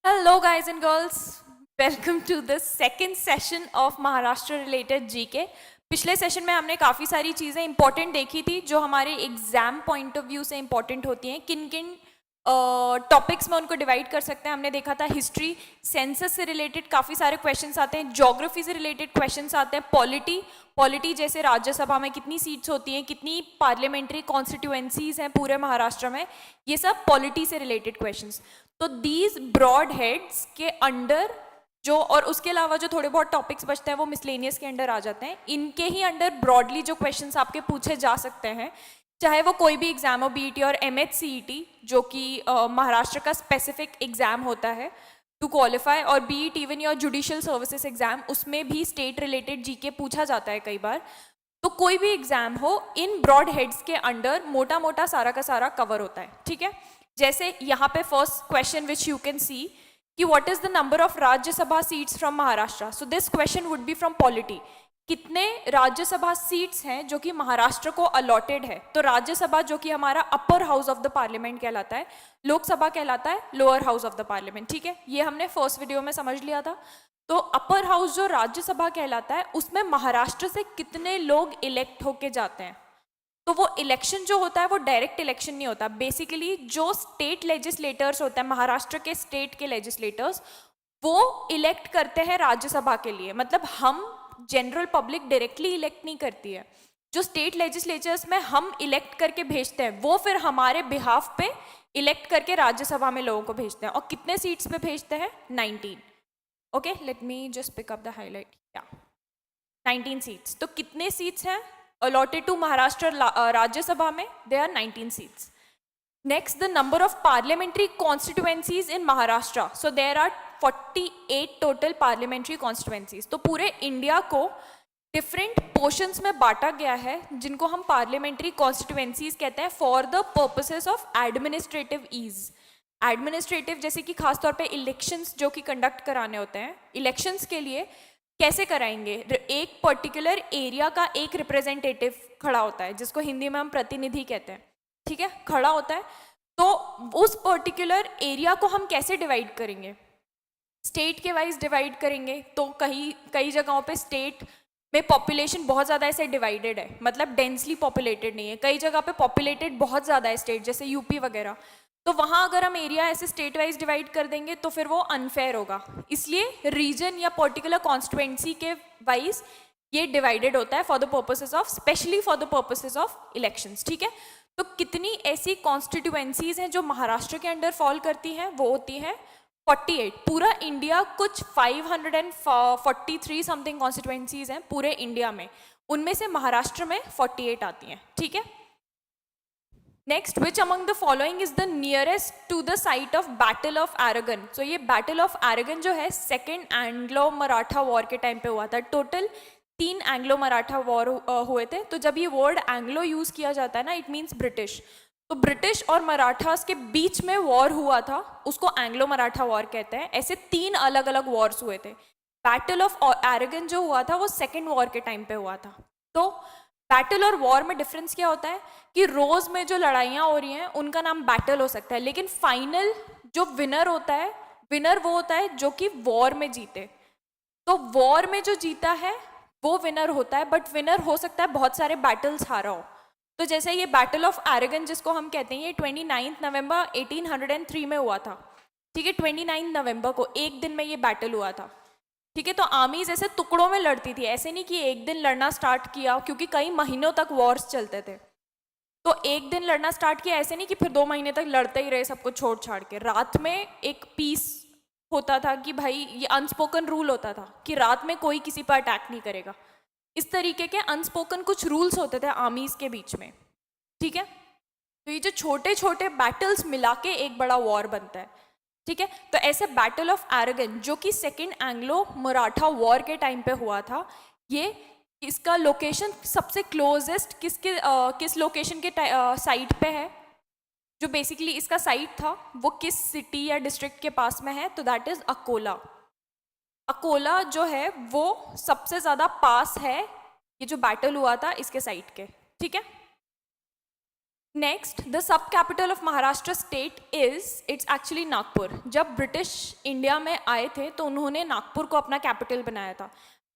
Hello, guys and girls. Welcome to the second session of Maharashtra related GK. पिछले session में हमने काफ़ी सारी चीज़ें इंपॉर्टेंट देखी थी जो हमारे एग्जाम पॉइंट ऑफ व्यू से इंपॉर्टेंट होती हैं. किन किन टॉपिक्स में उनको डिवाइड कर सकते हैं हमने देखा था. हिस्ट्री, सेंसस से रिलेटेड काफ़ी सारे क्वेश्चंस आते हैं. ज्योग्राफी से रिलेटेड क्वेश्चंस आते हैं. पॉलिटी जैसे राज्यसभा में कितनी सीट्स होती हैं, कितनी पार्लियामेंट्री कॉन्स्टिट्यूएंसीज हैं पूरे महाराष्ट्र में, ये सब पॉलिटी से रिलेटेड क्वेश्चंस. तो दीज ब्रॉड हेड्स के अंडर जो, और उसके अलावा जो थोड़े बहुत टॉपिक्स बचते हैं वो मिसलेनियस के अंडर आ जाते हैं. इनके ही अंडर ब्रॉडली जो क्वेश्चंस आपके पूछे जा सकते हैं, चाहे वो कोई भी एग्जाम हो, बीईटी और एमएचसीईटी जो कि महाराष्ट्र का स्पेसिफिक एग्जाम होता है टू क्वालिफाई, और BET even your judicial services exam, उसमें भी स्टेट रिलेटेड जीके पूछा जाता है कई बार. तो कोई भी एग्जाम हो, इन ब्रॉड हेड्स के अंडर मोटा मोटा सारा का सारा कवर होता है. ठीक है, जैसे यहाँ पे first question which you can see कि what is the number of Rajya Sabha seats from Maharashtra. So this question would be from polity. कितने राज्यसभा सीट्स हैं जो कि महाराष्ट्र को अलॉटेड है. तो राज्यसभा जो कि हमारा upper house of the parliament कहलाता है, लोकसभा कहलाता है lower house of the parliament. ठीक है, ये हमने फर्स्ट वीडियो में समझ लिया था. तो अपर हाउस जो राज्यसभा कहलाता है, उसमें महाराष्ट्र से कितने लोग इलेक्ट होके जाते हैं. तो वो इलेक्शन जो होता है वो डायरेक्ट इलेक्शन नहीं होता. बेसिकली जो स्टेट लेजिस्लेटर्स होते हैं, महाराष्ट्र के स्टेट के लेजिस्लेटर्स, वो इलेक्ट करते हैं राज्यसभा के लिए. मतलब हम जनरल पब्लिक डायरेक्टली इलेक्ट नहीं करती है. जो स्टेट लेजिस्लेचर्स में हम इलेक्ट करके भेजते हैं, वो फिर हमारे बिहाफ पे इलेक्ट करके राज्यसभा में लोगों को भेजते हैं. और कितने सीट्स पे भेजते हैं? 19. Okay, let me just pick up the highlight. या 19 सीट्स. तो कितने सीट्स हैं allotted to Maharashtra Rajya Sabha में? There are 19 seats. Next, the number of parliamentary constituencies in Maharashtra. So there are 48 total parliamentary constituencies. तो पूरे India को different portions में बांटा गया है जिनको हम पार्लियामेंट्री कॉन्स्टिट्यूएंसीज कहते हैं for the purposes of administrative ease. Administrative जैसे कि खासतौर पे इलेक्शंस जो कि कंडक्ट कराने होते हैं, इलेक्शंस के लिए कैसे कराएंगे. एक पर्टिकुलर एरिया का एक रिप्रेजेंटेटिव खड़ा होता है जिसको हिंदी में हम प्रतिनिधि कहते हैं. ठीक है, खड़ा होता है. तो उस पर्टिकुलर एरिया को हम कैसे डिवाइड करेंगे? स्टेट के वाइज डिवाइड करेंगे. तो कई जगहों पे स्टेट में पॉपुलेशन बहुत ज़्यादा ऐसे डिवाइडेड है, मतलब डेंसली पॉपुलेटेड नहीं है. कई जगह पे पॉपुलेटेड बहुत ज़्यादा है स्टेट, जैसे यूपी वगैरह. तो वहाँ अगर हम एरिया ऐसे स्टेट वाइज डिवाइड कर देंगे तो फिर वो अनफेयर होगा. इसलिए रीजन या पर्टिकुलर कॉन्स्टिट्यूएंसी के वाइज ये डिवाइडेड होता है for the purposes of, specially for the purposes of elections. ठीक है, तो कितनी ऐसी कॉन्स्टिट्यूएंसीज हैं जो महाराष्ट्र के अंडर फॉल करती हैं? वो होती है 48. पूरा इंडिया कुछ 543 समथिंग कॉन्स्टिट्यूएंसीज हैं पूरे इंडिया में, उनमें से महाराष्ट्र में 48 आती हैं. ठीक है. Next, which among the following is the nearest to the site of Battle of Aragon? So ये Battle of Aragon जो है सेकेंड एंग्लो मराठा वॉर के टाइम पे हुआ था. टोटल 3 एंग्लो मराठा वॉर हुए थे. तो जब ये वर्ड एंग्लो यूज किया जाता है ना, इट मीन्स ब्रिटिश. तो ब्रिटिश और मराठास के बीच में वॉर हुआ था, उसको एंग्लो मराठा वॉर कहते हैं. ऐसे 3 अलग अलग वॉर्स हुए थे. बैटल ऑफ एरागन जो हुआ था वो सेकेंड वॉर के टाइम पे हुआ था. तो बैटल और वॉर में डिफरेंस क्या होता है कि रोज में जो लड़ाइयाँ हो रही हैं उनका नाम बैटल हो सकता है, लेकिन फाइनल जो विनर होता है, विनर वो होता है जो कि वॉर में जीते. तो वॉर में जो जीता है वो विनर होता है, बट विनर हो सकता है बहुत सारे बैटल्स हारा हो. तो जैसे ये बैटल ऑफ एरागन जिसको हम कहते हैं, ये 29 नवंबर 1803 में हुआ था. ठीक है, 29 नवंबर को एक दिन में ये बैटल हुआ था. ठीक है, तो आर्मीज ऐसे टुकड़ों में लड़ती थी, ऐसे नहीं कि एक दिन लड़ना स्टार्ट किया, क्योंकि कई महीनों तक वॉर्स चलते थे. तो एक दिन लड़ना स्टार्ट किया, ऐसे नहीं कि फिर 2 महीने तक लड़ते ही रहे सबको छोड़ छाड़ के. रात में एक पीस होता था कि भाई, ये अनस्पोकन रूल होता था कि रात में कोई किसी पर अटैक नहीं करेगा. इस तरीके के अनस्पोकन कुछ रूल्स होते थे आर्मीज के बीच में. ठीक है, तो ये जो छोटे छोटे बैटल्स मिला के एक बड़ा वॉर बनता है. ठीक है, तो ऐसे बैटल ऑफ एरागन जो कि सेकेंड एंग्लो मराठा वॉर के टाइम पे हुआ था, ये इसका लोकेशन सबसे क्लोजेस्ट किस लोकेशन के साइट पे है, जो बेसिकली इसका साइट था वो किस सिटी या डिस्ट्रिक्ट के पास में है? तो दैट इज अकोला. अकोला जो है वो सबसे ज़्यादा पास है ये जो बैटल हुआ था इसके साइट के. ठीक है, next, the sub capital of Maharashtra state it's actually Nagpur. जब ब्रिटिश इंडिया में आए थे तो उन्होंने नागपुर को अपना कैपिटल बनाया था.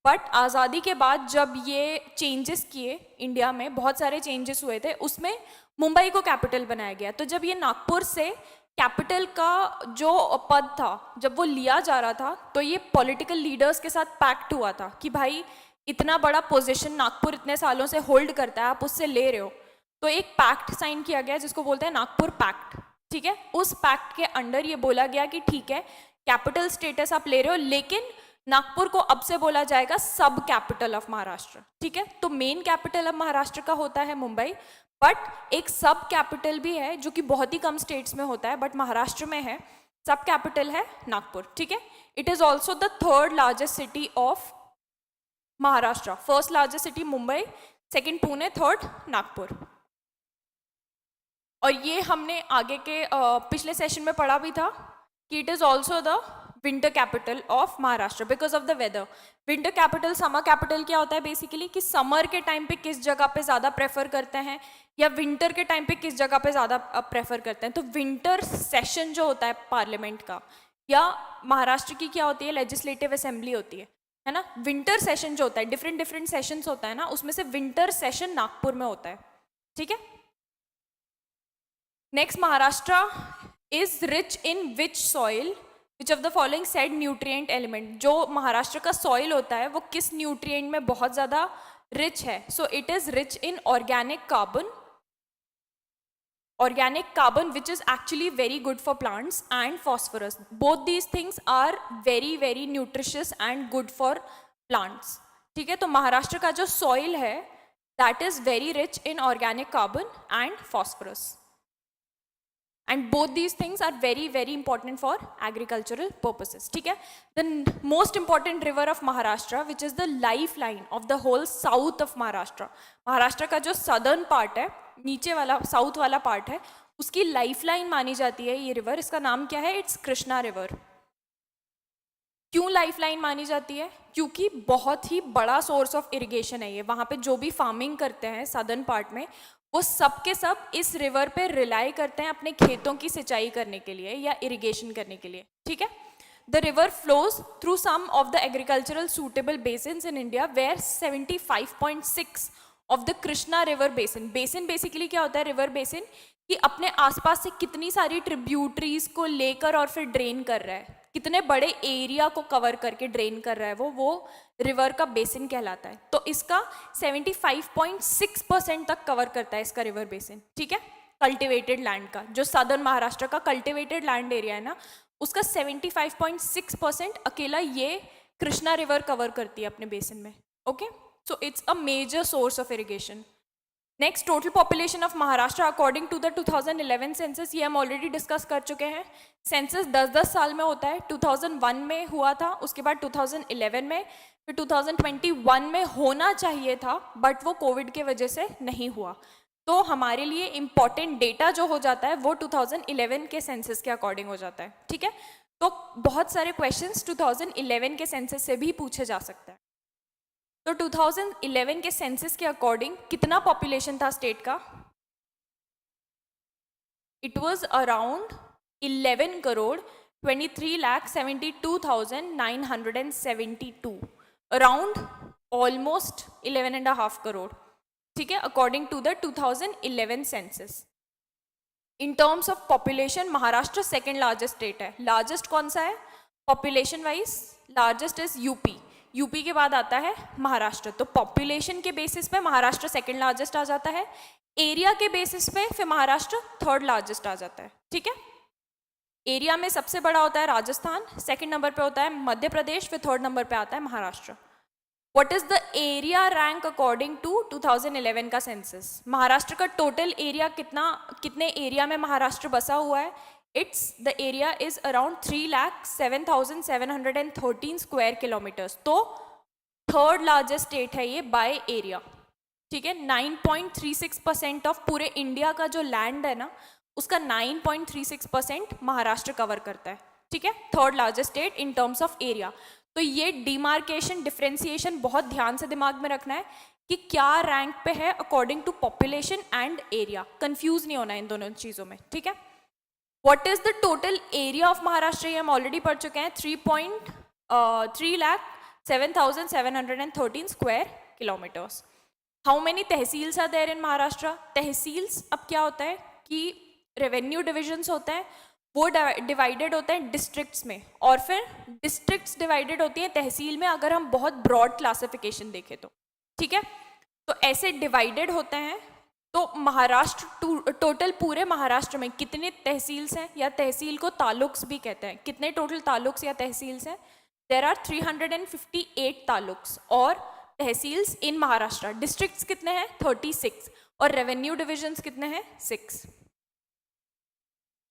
बट आज़ादी के बाद जब ये चेंजेस किए इंडिया में, बहुत सारे चेंजेस हुए थे, उसमें मुंबई को कैपिटल बनाया गया. तो जब ये नागपुर से कैपिटल का जो पद था जब वो लिया जा रहा था, तो ये पॉलिटिकल लीडर्स के साथ पैक्ट हुआ था कि भाई इतना बड़ा पोजीशन नागपुर इतने सालों से होल्ड करता है, आप उससे ले रहे हो. तो एक पैक्ट साइन किया गया जिसको बोलते हैं नागपुर पैक्ट. ठीक है, उस पैक्ट के अंडर ये बोला गया कि ठीक है, कैपिटल स्टेटस आप ले रहे हो, लेकिन नागपुर को अब से बोला जाएगा सब कैपिटल ऑफ महाराष्ट्र. ठीक है, तो मेन कैपिटल ऑफ महाराष्ट्र का होता है मुंबई, बट एक सब कैपिटल भी है जो कि बहुत ही कम स्टेट्स में होता है, बट महाराष्ट्र में है. सब कैपिटल है नागपुर. ठीक है, it is also the third largest city of Maharashtra. First largest city Mumbai, second Pune, third Nagpur. और ये हमने आगे के पिछले सेशन में पढ़ा भी था कि it is also the winter capital of Maharashtra because of the weather. Winter capital, summer capital क्या होता है बेसिकली कि समर के टाइम पे किस जगह पे ज़्यादा प्रेफर करते हैं या विंटर के टाइम पे किस जगह पे ज़्यादा प्रेफर करते हैं. तो विंटर सेशन जो होता है पार्लियामेंट का, या महाराष्ट्र की क्या होती है, लेजिस्लेटिव असेंबली होती है ना. विंटर सेशन जो होता है, डिफरेंट डिफरेंट सेशंस होता है ना, उसमें से विंटर सेशन नागपुर में होता है. ठीक है. Next, Maharashtra is rich in which soil, which of the following said nutrient element. जो महाराष्ट्र का सॉइल होता है वो किस न्यूट्रिएंट में बहुत ज़्यादा रिच है. So it is rich in organic carbon which is actually very good for plants, and phosphorus. Both these things are very very nutritious and good for plants. ठीक है, तो महाराष्ट्र का जो सॉइल है that is very rich in organic carbon and phosphorus. And both these things are very very important for agricultural purposes. ठीक है. The most important river of Maharashtra, which is the lifeline of the whole south of Maharashtra. Maharashtra का जो southern part है, नीचे वाला south वाला part है, उसकी लाइफलाइन मानी जाती है ये रिवर. इसका नाम क्या है, इट्स कृष्णा रिवर. क्यों लाइफलाइन मानी जाती है, क्योंकि बहुत ही बड़ा सोर्स ऑफ इरिगेशन है ये. वहाँ पे जो भी फार्मिंग करते हैं सदर्न पार्ट में, वो सब के सब इस रिवर पे रिलाई करते हैं अपने खेतों की सिंचाई करने के लिए या इरिगेशन करने के लिए. ठीक है. The river flows through some of the agricultural suitable basins in India, where 75.6 of the Krishna river basin. Basin basically क्या होता है, रिवर बेसिन, कि अपने आसपास से कितनी सारी ट्रिब्यूटरीज को लेकर और फिर ड्रेन कर रहा है, कितने बड़े एरिया को कवर करके ड्रेन कर रहा है वो रिवर का बेसिन कहलाता है. तो इसका 75.6% तक कवर करता है इसका रिवर बेसिन. ठीक है, कल्टिवेटेड लैंड का, जो सदर्न महाराष्ट्र का कल्टिवेटेड लैंड एरिया है ना, उसका 75.6% अकेला ये कृष्णा रिवर कवर करती है अपने बेसिन में. Okay, so it's a major source of irrigation. Next, total population of Maharashtra according to the 2011 census. ये हम ऑलरेडी डिस्कस कर चुके हैं. सेंसस 10-10 साल में होता है. 2001 में हुआ था, उसके बाद 2011 में, फिर 2021 में होना चाहिए था, बट वो कोविड के वजह से नहीं हुआ. तो हमारे लिए इम्पॉर्टेंट डेटा जो हो जाता है वो 2011 के सेंसस के अकॉर्डिंग हो जाता है. ठीक है, तो बहुत सारे क्वेश्चंस 2011 के सेंसस से भी पूछे जा सकते हैं. तो 2011 के सेंसस के अकॉर्डिंग कितना पॉपुलेशन था स्टेट का, it was around 11,23,72,972, around almost 11.5 crore. ठीक है, according to the 2011 census. In terms of population Maharashtra second largest state है. लार्जेस्ट कौन सा है population wise, largest is UP. UP के बाद आता है महाराष्ट्र. तो पॉपुलेशन के बेसिस पे महाराष्ट्र सेकंड लार्जेस्ट आ जाता है. एरिया के बेसिस पे फिर महाराष्ट्र थर्ड लार्जेस्ट आ जाता है. ठीक है, एरिया में सबसे बड़ा होता है राजस्थान, सेकंड नंबर पे होता है मध्य प्रदेश, फिर थर्ड नंबर पे आता है Maharashtra. What is the area rank according to 2011 का सेंसस. महाराष्ट्र का टोटल एरिया कितने एरिया में महाराष्ट्र बसा हुआ है, Its the area is around 3,07,713 square kilometres. तो थर्ड लार्जेस्ट स्टेट है ये बाय एरिया. ठीक है, 9.36% ऑफ पूरे इंडिया का जो लैंड है ना, उसका 9.36% महाराष्ट्र कवर करता है. ठीक है, third largest state in terms of area. तो ये डिमार्केशन डिफ्रेंसिएशन बहुत ध्यान से दिमाग में रखना है कि क्या रैंक पे है according to population and area, confuse नहीं होना इन दोनों चीज़ों में, ठीक है। What is the total area of Maharashtra, ये हम ऑलरेडी पढ़ चुके हैं, 3,03,0713 square kilometres. How many tehsils are there in Maharashtra? Tehsils अब क्या होता है कि रेवेन्यू डिविजन्स होते हैं, वो डिवाइडेड होते हैं डिस्ट्रिक्ट्स में, और फिर डिस्ट्रिक्ट्स डिवाइडेड होती हैं तहसील में, अगर हम बहुत ब्रॉड क्लासिफिकेशन देखें तो, ठीक है। तो ऐसे डिवाइडेड होते हैं। तो महाराष्ट्र टोटल पूरे महाराष्ट्र में कितने तहसील्स हैं, या तहसील को तालुक्स भी कहते हैं, कितने टोटल तालुक्स या तहसील्स हैं? देयर आर 358 तालुक्स और तहसील्स इन महाराष्ट्र। डिस्ट्रिक्ट्स कितने हैं? 36, और रेवेन्यू डिविजन्स कितने हैं? 6,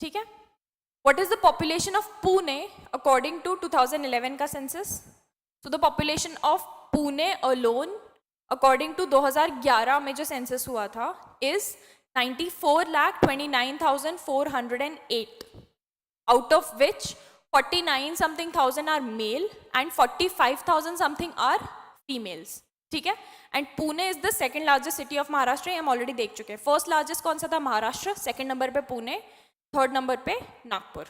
ठीक है। What is the population of Pune according to 2011 का census? So the population of Pune alone according to 2011 में जो सेंसस हुआ था is 94,29,408, out of which 49 something thousand are male and 45,000 something are females, ठीक है। And Pune is the second largest city of Maharashtra, ये हम already देख चुके हैं। फर्स्ट लार्जेस्ट कौन सा था? महाराष्ट्र, सेकंड नंबर पे पुणे, थर्ड नंबर पे नागपुर।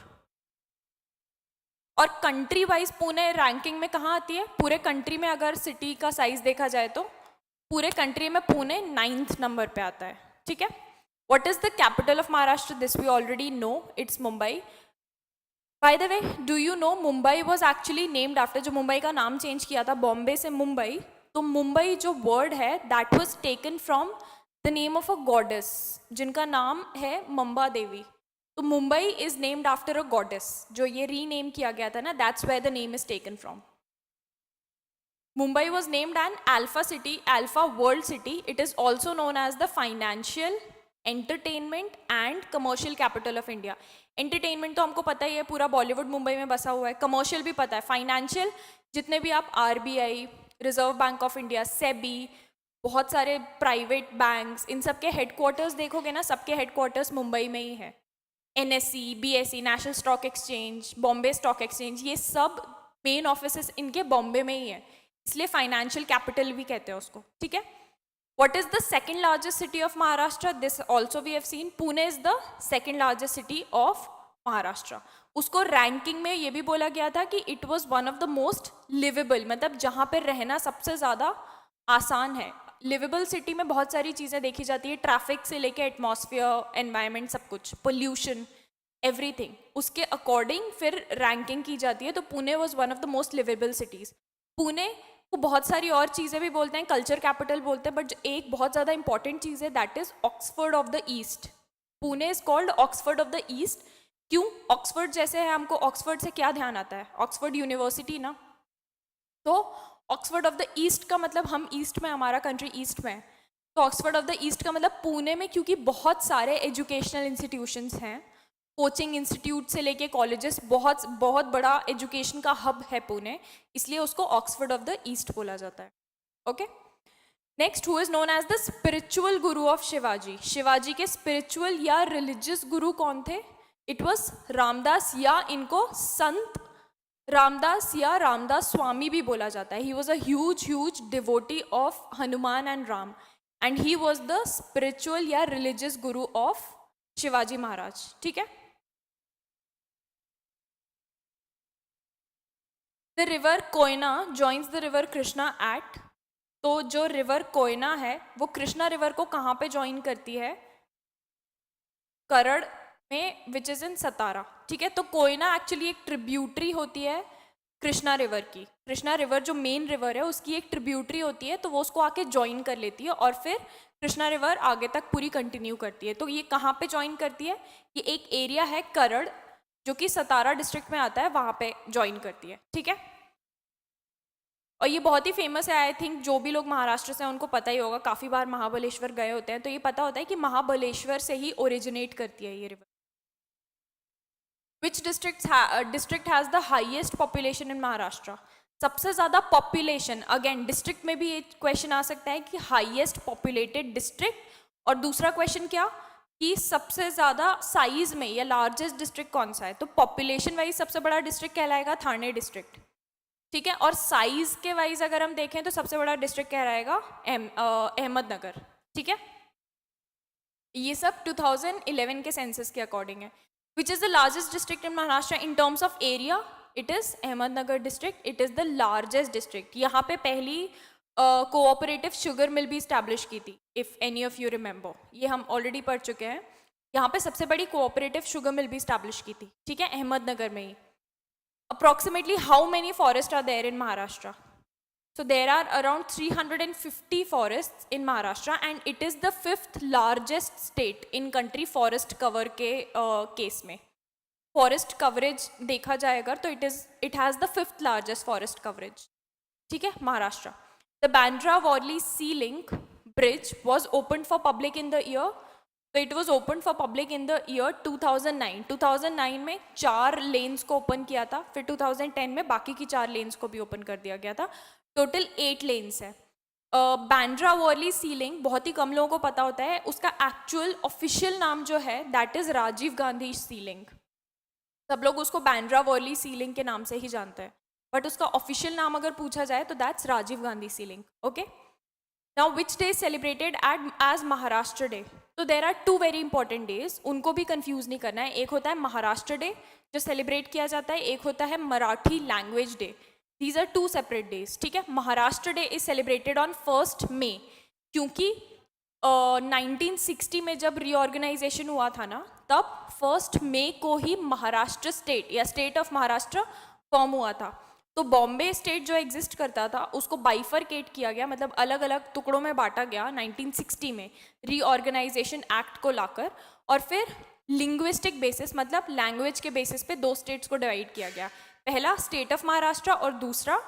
और कंट्री वाइज पुणे रैंकिंग में कहाँ आती है? पूरे कंट्री में अगर सिटी का साइज देखा जाए तो पूरे कंट्री में पुणे 9th नंबर पे आता है, ठीक है। What is the capital of Maharashtra? This we already know, it's Mumbai. By the way, do you know Mumbai was actually named after, जो मुंबई का नाम चेंज किया था बॉम्बे से मुंबई, तो मुंबई जो वर्ड है that was taken from the name of a goddess जिनका नाम है मंबा देवी। तो Mumbai is named after a goddess, जो ये रीनेम किया गया था ना, that's where the name is taken from. Mumbai was named an alpha city, alpha world city. It is also known as the financial, entertainment and commercial capital of India. Entertainment तो हमको पता ही है, पूरा बॉलीवुड मुंबई में बसा हुआ है। कमर्शियल भी पता है, फाइनेंशियल जितने भी आप RBI, reserve bank of India, SEBI, बहुत सारे प्राइवेट बैंक्स, इन सब के हेडक्वार्टर्स देखोगे ना, सबके हेडक्वार्टर्स मुंबई में ही है। NSE, BSE, national stock exchange, Bombay stock exchange, ये सब मेन ऑफिसेस इनके बॉम्बे में ही है, इसलिए फाइनेंशियल कैपिटल भी कहते हैं उसको, ठीक है। What is the second largest city of Maharashtra? This also we have seen, Pune is the second largest city of Maharashtra. उसको रैंकिंग में ये भी बोला गया था कि it was one of the most livable, मतलब जहाँ पर रहना सबसे ज़्यादा आसान है। लिवेबल सिटी में बहुत सारी चीज़ें देखी जाती है, ट्रैफिक से लेके एटमॉस्फेयर, एनवायरनमेंट, सब कुछ, पोल्यूशन, एवरीथिंग, उसके अकॉर्डिंग फिर रैंकिंग की जाती है। तो Pune was one of the most livable cities. Pune को बहुत सारी और चीज़ें भी बोलते हैं, कल्चर कैपिटल बोलते हैं, बट जो एक बहुत ज़्यादा इंपॉर्टेंट चीज़ है that is Oxford of the east. Pune is called Oxford of the east. क्यों? ऑक्सफोर्ड जैसे है, हमको ऑक्सफोर्ड से क्या ध्यान आता है? ऑक्सफोर्ड यूनिवर्सिटी ना। तो ऑक्सफोर्ड ऑफ द ईस्ट का मतलब हम ईस्ट में, हमारा कंट्री ईस्ट में है, तो ऑक्सफोर्ड ऑफ द ईस्ट का मतलब पुणे में, क्योंकि बहुत सारे एजुकेशनल इंस्टीट्यूशंस हैं, कोचिंग इंस्टीट्यूट से लेके कॉलेजेस, बहुत बहुत बड़ा एजुकेशन का हब है पुणे, इसलिए उसको ऑक्सफोर्ड ऑफ द ईस्ट बोला जाता है, okay. Next, who is known as the spiritual guru of Shivaji? Shivaji के स्पिरिचुअल या रिलीजियस गुरु कौन थे? इट वॉज रामदास, या इनको संत रामदास या रामदास स्वामी भी बोला जाता है। He was a huge devotee of Hanuman and Ram, and he was the spiritual या रिलीजियस गुरु ऑफ शिवाजी महाराज, ठीक है। The river Koyna joins the river Krishna at, तो जो रिवर कोयना है वो कृष्णा रिवर को कहाँ पे ज्वाइन करती है? करड़ में, विच इज इन सतारा, ठीक है। तो कोयना एक्चुअली एक ट्रिब्यूटरी होती है कृष्णा रिवर की। कृष्णा रिवर जो मेन रिवर है उसकी एक ट्रिब्यूटरी होती है, तो वो उसको आके ज्वाइन कर लेती है और फिर कृष्णा रिवर आगे तक पूरी कंटिन्यू करती है। तो ये कहाँ पे ज्वाइन करती है? ये एक एरिया है करड़, जो कि सतारा डिस्ट्रिक्ट में आता है, वहाँ पे ज्वाइन करती है, ठीक है। और ये बहुत ही फेमस है, आई थिंक जो भी लोग महाराष्ट्र से हैं उनको पता ही होगा, काफ़ी बार महाबलेश्वर गए होते हैं तो ये पता होता है कि महाबलेश्वर से ही ओरिजिनेट करती है ये river. Which district has the highest population in Maharashtra? सबसे ज़्यादा पॉपुलेशन, अगेन डिस्ट्रिक्ट में भी ये क्वेश्चन आ सकता है कि हाईएस्ट पॉपुलेटेड डिस्ट्रिक्ट, और दूसरा क्वेश्चन क्या कि सबसे ज़्यादा साइज में या लार्जेस्ट डिस्ट्रिक्ट कौन सा है? तो पॉपुलेशन वाइज सबसे बड़ा डिस्ट्रिक्ट कहलाएगा थाने डिस्ट्रिक्ट, ठीक है। और साइज के वाइज अगर हम देखें तो सबसे बड़ा डिस्ट्रिक्ट क्या रहेगा, अहमदनगर, ठीक है। ये सब 2011 के सेंसस के अकॉर्डिंग है। Which is the largest district in Maharashtra in terms of area, it is Ahmednagar district, it is the largest district. यहाँ पे पहली कोऑपरेटिव शुगर मिल भी इस्टेब्लिश की थी, if any of you remember, ये हम ऑलरेडी पढ़ चुके हैं। यहाँ पे सबसे बड़ी कोऑपरेटिव शुगर मिल भी इस्टेब्लिश की थी, ठीक है, अहमदनगर में ही। Approximately how many forest are there in Maharashtra? So there are around 350 forests in Maharashtra and it is the 5th largest state in country forest cover के केस में। forest coverage देखा जाएगा तो it has the 5th largest forest coverage, ठीक है, Maharashtra. The Bandra Worli Sea Link bridge was opened for public in the year, so it was opened for public in the year 2009। 2009 में 4 lens को open किया था, फिर 2010 में बाकी की 4 लेन्स को भी ओपन कर दिया गया था, टोटल 8 लेन्स है। बांद्रा वर्ली सी लिंक बहुत ही कम लोगों को पता होता है, उसका एक्चुअल ऑफिशियल नाम जो है that is Rajiv Gandhi sea link. सब लोग उसको बांद्रा वर्ली सी लिंक के नाम से ही जानते हैं, बट उसका ऑफिशियल नाम अगर पूछा जाए तो that's Rajiv Gandhi sea link, okay. Now which day celebrated as Maharashtra day? तो there are 2 very important days, उनको भी कंफ्यूज नहीं करना है। एक होता है महाराष्ट्र डे जो सेलिब्रेट किया जाता है, एक होता है Marathi language day. These are 2 separate days, ठीक है। Maharashtra day is celebrated on 1 मई, क्योंकि 1960 में जब रीऑर्गेनाइजेशन हुआ था ना, तब 1 मई को ही महाराष्ट्र स्टेट या स्टेट ऑफ महाराष्ट्र फॉर्म हुआ था। तो बॉम्बे स्टेट जो एग्जिस्ट करता था उसको बाइफरकेट किया गया, मतलब अलग अलग टुकड़ों में बांटा गया 1960 में रीऑर्गेनाइजेशन एक्ट को लाकर, और फिर लिंग्विस्टिक बेसिस मतलब लैंग्वेज के बेसिस पे 2 स्टेट्स को डिवाइड किया गया, पहला स्टेट ऑफ महाराष्ट्र और दूसरा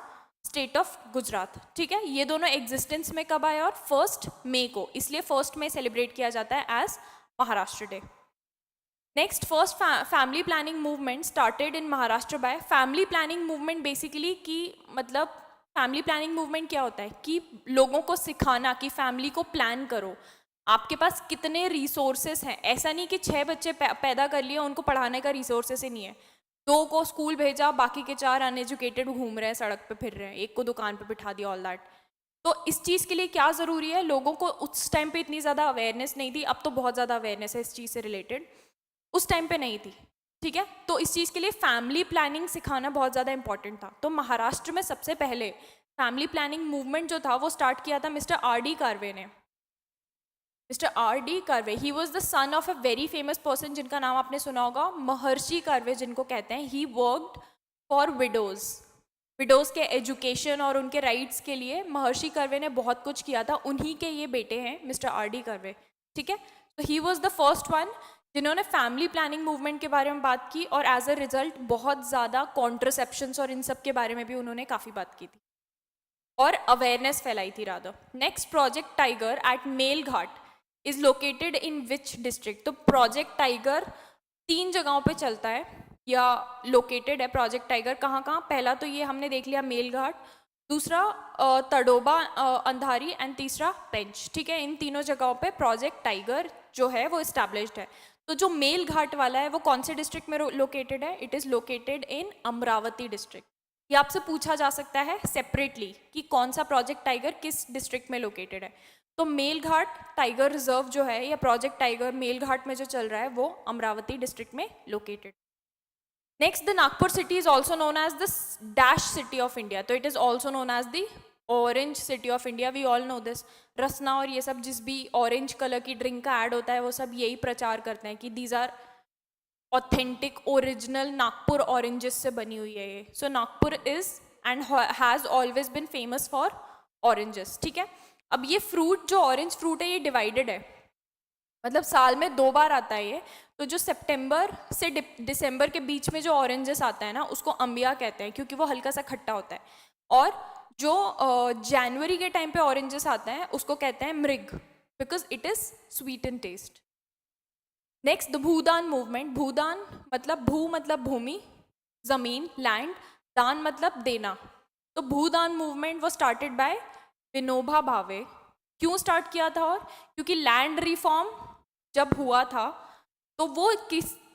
स्टेट ऑफ गुजरात, ठीक है। ये दोनों एग्जिस्टेंस में कब आए? और 1 मई को, इसलिए 1 मई सेलिब्रेट किया जाता है as Maharashtra day. Next, first family planning movement started in Maharashtra by. Family planning movement basically की मतलब फैमिली प्लानिंग मूवमेंट क्या होता है कि लोगों को सिखाना कि फैमिली को प्लान करो, आपके पास कितने रिसोर्सेस हैं। ऐसा नहीं कि 6 बच्चे पैदा कर लिए उनको पढ़ाने का रिसोर्सेस ही नहीं है, 2 को स्कूल भेजा, बाकी के 4 अनएजुकेटेड घूम रहे हैं, सड़क पे फिर रहे हैं, 1 को दुकान पे बिठा दिया, ऑल दैट। तो इस चीज़ के लिए क्या ज़रूरी है? लोगों को उस टाइम पे इतनी ज़्यादा अवेयरनेस नहीं थी, अब तो बहुत ज़्यादा अवेयरनेस है इस चीज़ से रिलेटेड, उस टाइम पे नहीं थी, ठीक है। तो इस चीज़ के लिए फैमिली प्लानिंग सिखाना बहुत ज़्यादा इंपॉर्टेंट था। तो महाराष्ट्र में सबसे पहले फैमिली प्लानिंग मूवमेंट जो था वो स्टार्ट किया था मिस्टर R.D. कार्वे ने। Mister R.D. Karve, he was the son of a very famous person जिनका नाम आपने सुना होगा, महर्षि कार्वे जिनको कहते हैं। ही वर्कड फॉर विडोज़ के एजुकेशन और उनके राइट्स के लिए महर्षि कार्वे ने बहुत कुछ किया था। उन्हीं के ये बेटे हैं मिस्टर R.D. कार्वे, ठीक है। तो ही वॉज द फर्स्ट वन जिन्होंने फैमिली प्लानिंग मूवमेंट के बारे में बात की, और एज अ रिजल्ट बहुत ज़्यादा कॉन्ट्रसेप्शंस और इन सब के बारे में भी उन्होंने काफ़ी बात की थी और अवेयरनेस फैलाई थी rather. Next, project tiger at Melghat is located in which district? तो प्रोजेक्ट टाइगर 3 जगहों पे चलता है या लोकेटेड है। प्रोजेक्ट टाइगर कहाँ कहाँ? पहला तो ये हमने देख लिया मेलघाट, दूसरा तड़ोबा अंधारी, एंड तीसरा पेंच, ठीक है। इन तीनों जगहों पे प्रोजेक्ट टाइगर जो है वो इस्टेब्लिश्ड है। तो जो मेलघाट वाला है वो कौन से डिस्ट्रिक्ट में लोकेटेड है? It is located in Amravati district. ये आपसे पूछा जा सकता है सेपरेटली कि कौन सा प्रोजेक्ट टाइगर किस डिस्ट्रिक्ट में लोकेटेड है। तो मेलघाट टाइगर रिजर्व जो है या प्रोजेक्ट टाइगर मेलघाट में जो चल रहा है वो अमरावती डिस्ट्रिक्ट में located. Next, the Nagpur city is also known as the dash city of India. तो it is also known as the orange city of India. We all know this. Rasna और ये सब जिस भी ऑरेंज कलर की ड्रिंक का ad होता है वो सब यही प्रचार करते हैं कि these are authentic original Nagpur oranges से बनी हुई है ये। So Nagpur is and has always been famous for oranges, ठीक है। अब ये फ्रूट जो ऑरेंज फ्रूट है ये डिवाइडेड है, मतलब साल में 2 बार आता है ये। तो जो सितंबर से दिसंबर के बीच में जो ऑरेंजेस आता है ना उसको अंबिया कहते हैं क्योंकि वो हल्का सा खट्टा होता है, और जो जनवरी के टाइम पे ऑरेंजेस आते हैं उसको कहते हैं Mrig, because it is sweet in taste. Next, the Bhoodan movement. Bhoodan मतलब भू मतलब भूमि, जमीन, लैंड, दान मतलब देना। तो भूदान मूवमेंट वो स्टार्टेड बाय विनोबा भावे। क्यों स्टार्ट किया था? और क्योंकि लैंड रिफॉर्म जब हुआ था तो वो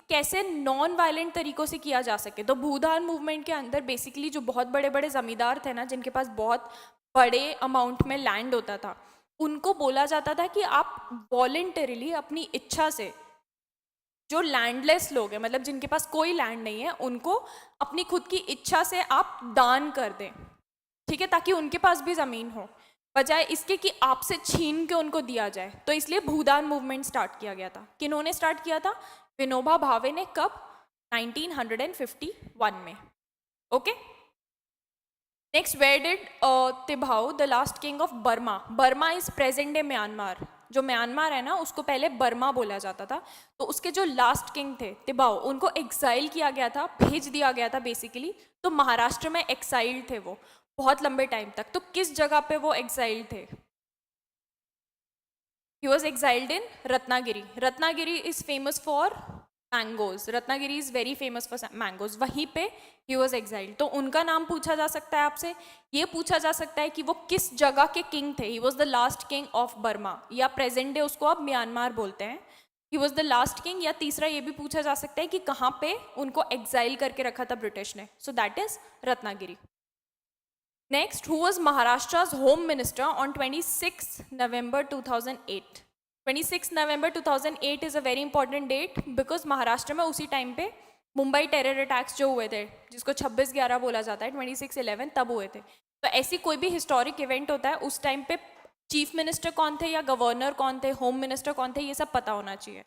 कैसे नॉन वायलेंट तरीकों से किया जा सके। तो भूदान मूवमेंट के अंदर बेसिकली जो बहुत बड़े बड़े ज़मींदार थे ना, जिनके पास बहुत बड़े अमाउंट में लैंड होता था, उनको बोला जाता था कि आप वॉलेंटरीली अपनी इच्छा से, जो लैंडलेस लोग हैं, मतलब जिनके पास कोई लैंड नहीं है, उनको अपनी खुद की इच्छा से आप दान कर दें, ठीक है, ताकि उनके पास भी ज़मीन हो, बजाय इसके कि आपसे छीन के उनको दिया जाए। तो इसलिए भूदान मूवमेंट स्टार्ट किया गया था। किन्होंने स्टार्ट किया था? विनोबा भावे ने। कब? 1951 में। Okay. Next, where did Thibaw, the last king of Burma, Burma is present day Myanmar, जो म्यांमार है ना उसको पहले बर्मा बोला जाता था, तो उसके जो लास्ट किंग थे तिभाऊ, उनको एक्साइल किया गया था, भेज दिया गया था बेसिकली। तो महाराष्ट्र में एक्साइल्ड थे वो बहुत लंबे टाइम तक। तो किस जगह पे वो एक्साइल्ड थे? He was exiled in Ratnagiri. Ratnagiri is famous for mangoes, Ratnagiri is very famous for mangoes, वहीं पे ही वॉज एक्साइल्ड। तो उनका नाम पूछा जा सकता है आपसे, ये पूछा जा सकता है कि वो किस जगह के किंग थे। He was the last king of Burma, या प्रेजेंट डे उसको अब म्यांमार बोलते हैं। ही वॉज द लास्ट किंग, या तीसरा ये भी पूछा जा सकता है कि कहाँ पे उनको एक्साइल करके रखा था ब्रिटिश ने। So that is Ratnagiri. Next, who was Maharashtra's Home Minister on 26 November 2008? 26 November 2008 is a very important date because Maharashtra में उसी टाइम पे मुंबई टेरर अटैक्स जो हुए थे, जिसको 26/11 बोला जाता है, 26/11 तब हुए थे। तो ऐसी कोई भी हिस्टोरिक इवेंट होता है, उस टाइम पे चीफ मिनिस्टर कौन थे या गवर्नर कौन थे, होम मिनिस्टर कौन थे, ये सब पता होना चाहिए।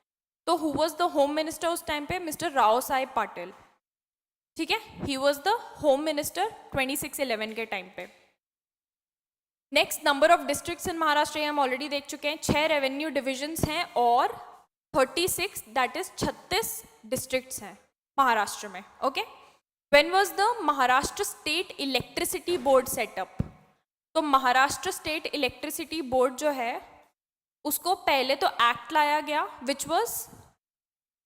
तो who was the home minister उस टाइम पे? मिस्टर राव साहेब पाटिल, ठीक है, he was the home minister 26/11 के टाइम पे। नेक्स्ट, नंबर ऑफ डिस्ट्रिक्ट्स इन महाराष्ट्र, हम ऑलरेडी देख चुके हैं, 6 रेवेन्यू डिविजन्स हैं और 36 दैट इज 36 डिस्ट्रिक्ट्स हैं महाराष्ट्र में। Okay. When was the Maharashtra state electricity board setup? तो महाराष्ट्र स्टेट इलेक्ट्रिसिटी बोर्ड जो है उसको पहले तो एक्ट लाया गया, which was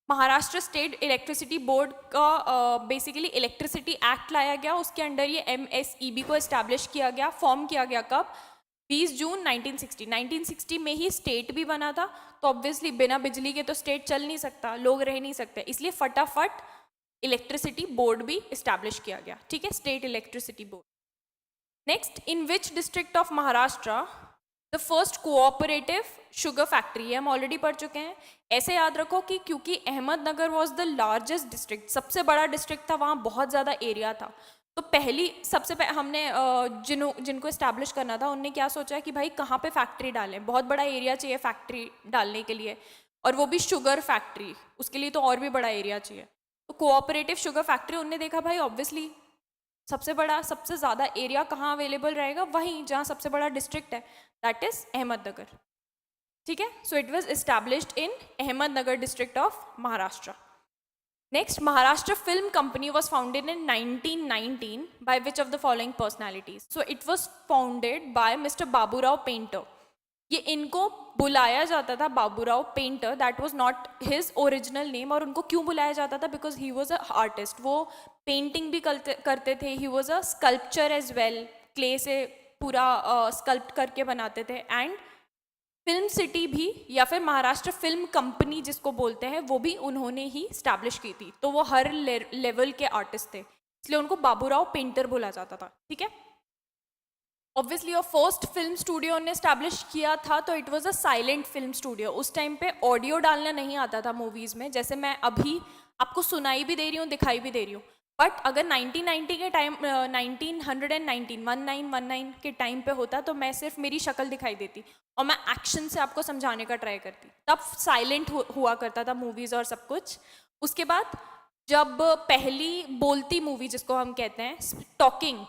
Maharashtra state electricity board का बेसिकली इलेक्ट्रिसिटी एक्ट लाया गया, उसके अंडर ये MSEB को इस्टेब्लिश किया गया, फॉर्म किया गया। कब? 20 जून 1960। 1960 में ही स्टेट भी बना था, तो ऑब्वियसली बिना बिजली के तो स्टेट चल नहीं सकता, लोग रह नहीं सकते, इसलिए फटाफट इलेक्ट्रिसिटी बोर्ड भी इस्टेब्लिश किया गया, ठीक है, state electricity board. Next, in which district of Maharashtra the first cooperative sugar factory? ये हम ऑलरेडी पढ़ चुके हैं। ऐसे याद रखो कि क्योंकि Ahmednagar was the largest district, सबसे बड़ा डिस्ट्रिक्ट था, वहाँ बहुत ज़्यादा एरिया था, तो सबसे पहले हमने जिनको इस्टेब्लिश करना था उनने क्या सोचा कि भाई कहाँ पे फैक्ट्री डालें, बहुत बड़ा एरिया चाहिए फैक्ट्री डालने के लिए, और वो भी शुगर फैक्ट्री, उसके लिए तो और भी बड़ा एरिया चाहिए। तो कोऑपरेटिव शुगर फैक्ट्री उनने देखा भाई ऑब्वियसली सबसे बड़ा, सबसे ज़्यादा एरिया कहाँ अवेलेबल रहेगा? वहीं जहाँ सबसे बड़ा डिस्ट्रिक्ट है, दैट इज अहमदनगर, ठीक है। So it was established in Ahmednagar district of Maharashtra. Next, Maharashtra film company was founded in 1919 by which of the following personalities? So it was founded by mister Baburao Painter. ये इनको बुलाया जाता था Baburao Painter, that was not his original name. और उनको क्यों बुलाया जाता था? Because he was a artist, वो पेंटिंग भी करते थे, he was a sculpture as well, clay से पूरा स्कल्प्ट करके बनाते थे। एंड फिल्म सिटी भी, या फिर महाराष्ट्र फिल्म कंपनी जिसको बोलते हैं, वो भी उन्होंने ही स्टैब्लिश की थी। तो वो हर लेवल के आर्टिस्ट थे, इसलिए उनको बाबूराव पेंटर बोला जाता था, ठीक है। ऑब्वियसली और फर्स्ट फिल्म स्टूडियो ने स्टैब्लिश किया था, तो it was a silent film studio. उस टाइम पे ऑडियो डालना नहीं आता था मूवीज़ में, जैसे मैं अभी आपको सुनाई भी दे रही हूँ, दिखाई भी दे रही हूँ। बट अगर 1990 के टाइम 1919 के टाइम पे होता, तो मैं सिर्फ मेरी शक्ल दिखाई देती और मैं एक्शन से आपको समझाने का ट्राई करती। तब साइलेंट हुआ करता था मूवीज़ और सब कुछ। उसके बाद जब पहली बोलती मूवी जिसको हम कहते हैं टॉकिंग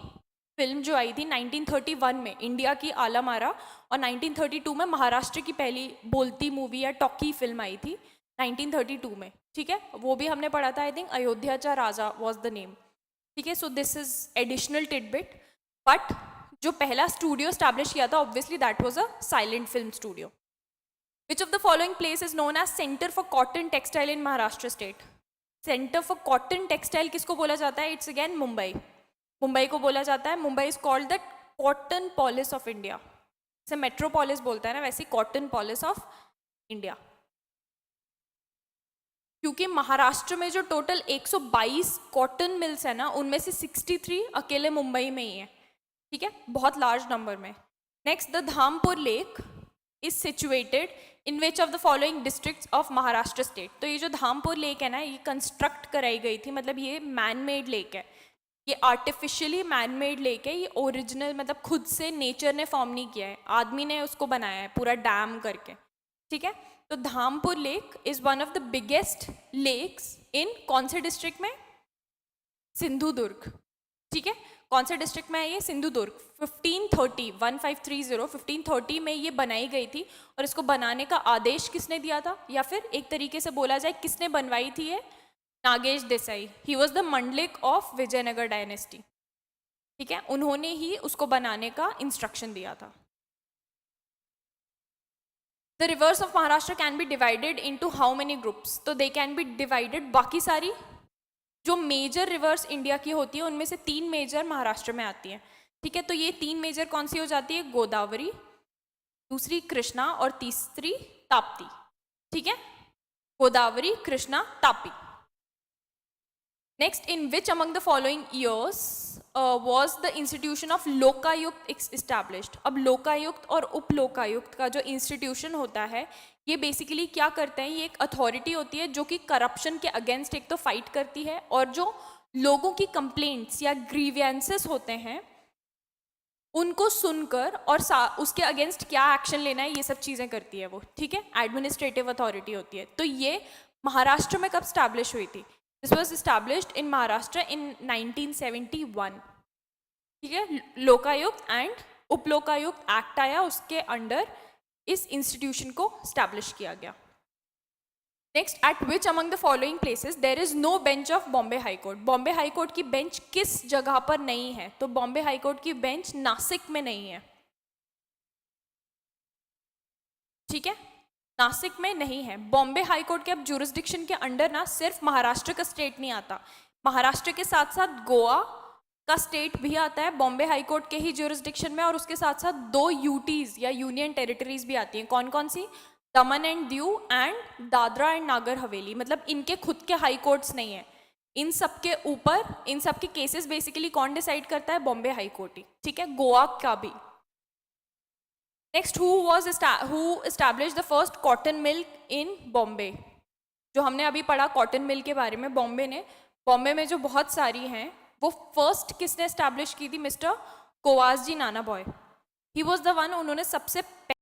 फिल्म जो आई थी 1931 में, इंडिया की आलम आरा, और 1932 में महाराष्ट्र की पहली बोलती मूवी या टॉकी फिल्म आई थी 1932 में, ठीक है। वो भी हमने पढ़ा था, I think Ayodhya Raja was the name, ठीक है। So this is additional tidbit. But जो पहला स्टूडियो स्टैब्लिश किया था, obviously that was a silent film studio. Which of the following place is known as center for cotton textile in Maharashtra state? Center for cotton textile किसको बोला जाता है? It's again Mumbai. Mumbai को बोला जाता है, Mumbai is called the cottonopolis of India. जैसे metropolis बोलता है ना, वैसे कॉटन पॉलिस ऑफ इंडिया। क्योंकि महाराष्ट्र में जो टोटल 122 कॉटन मिल्स है ना, उनमें से 63 अकेले मुंबई में ही है, ठीक है, बहुत लार्ज नंबर में। Next, the Dhampur lake is situated in which of the following districts of Maharashtra state. तो ये जो धामपुर लेक है ना, ये कंस्ट्रक्ट कराई गई थी, मतलब ये मैन मेड लेक है, ये आर्टिफिशियली मैन मेड लेक है, ये ओरिजिनल मतलब खुद से नेचर ने फॉर्म नहीं किया है, आदमी ने उसको बनाया है पूरा डैम करके, ठीक है। तो Dhampur lake is one of the biggest lakes in कौन से डिस्ट्रिक्ट में? सिंधुदुर्ग, ठीक है। कौन से डिस्ट्रिक्ट में है ये? सिंधुदुर्ग। 1530 में ये बनाई गई थी, और इसको बनाने का आदेश किसने दिया था, या फिर एक तरीके से बोला जाए किसने बनवाई थी ये? Nagesh Desai. He was the mandalik of Vijayanagar dynasty, ठीक है, उन्होंने ही उसको बनाने का इंस्ट्रक्शन दिया था। The reverse of Maharashtra can be divided into how many groups? तो दे कैन बी डिवाइडेड, बाकी सारी जो मेजर रिवर्स इंडिया की होती है उनमें से 3 मेजर महाराष्ट्र में आती हैं, ठीक है। तो ये 3 मेजर कौन सी हो जाती है? गोदावरी, दूसरी कृष्णा, और तीसरी ताप्ती, ठीक है। Godavari, Krishna, Tapti. Next, in which among the following years was the institution of Lokayukta established? अब लोकायुक्त और उप लोकायुक्त का जो इंस्टीट्यूशन होता है, ये बेसिकली क्या करते हैं? ये एक अथॉरिटी होती है जो कि करप्शन के अगेंस्ट एक तो फाइट करती है, और जो लोगों की कंप्लेंट्स या ग्रीवियंसेस होते हैं उनको सुनकर और उसके अगेंस्ट क्या एक्शन लेना है, ये सब चीज़ें करती है वो, ठीक है। एडमिनिस्ट्रेटिव अथॉरिटी होती है। तो ये महाराष्ट्र में कब स्टैब्लिश हुई थी? This was established in Maharashtra in 1971, ठीक है। लोकायुक्त एंड उपलोकायुक्त एक्ट आया, उसके अंडर इस इंस्टीट्यूशन को स्टैब्लिश किया गया। Next, at which among the following places there is no bench of Bombay high court? Bombay high court की बेंच किस जगह पर नहीं है? तो बॉम्बे हाई कोर्ट की बेंच नासिक में नहीं है, ठीक है, नासिक में नहीं है। बॉम्बे हाई कोर्ट के अब जुरिस्डिक्शन के अंडर ना सिर्फ महाराष्ट्र का स्टेट नहीं आता, महाराष्ट्र के साथ साथ गोवा का स्टेट भी आता है बॉम्बे हाई कोर्ट के ही जुरिस्डिक्शन में, और उसके साथ साथ 2 यूटीज या यूनियन टेरिटरीज भी आती हैं। कौन कौन सी? दमन and Diu and Dadra and Nagar Haveli. मतलब इनके खुद के हाई कोर्ट्स नहीं है, इन सब के ऊपर इन सब के केसेस बेसिकली कौन डिसाइड करता है? बॉम्बे हाई कोर्ट ही, ठीक है, गोवा का भी। Next, who established the first cotton mill in Bombay? जो हमने अभी पढ़ा कॉटन मिल के बारे में, बॉम्बे ने, बॉम्बे में जो बहुत सारी हैं, वो फर्स्ट किसने एस्टैब्लिश की थी? Mister कोवास ji Nana boy. He was the one, उन्होंने सबसे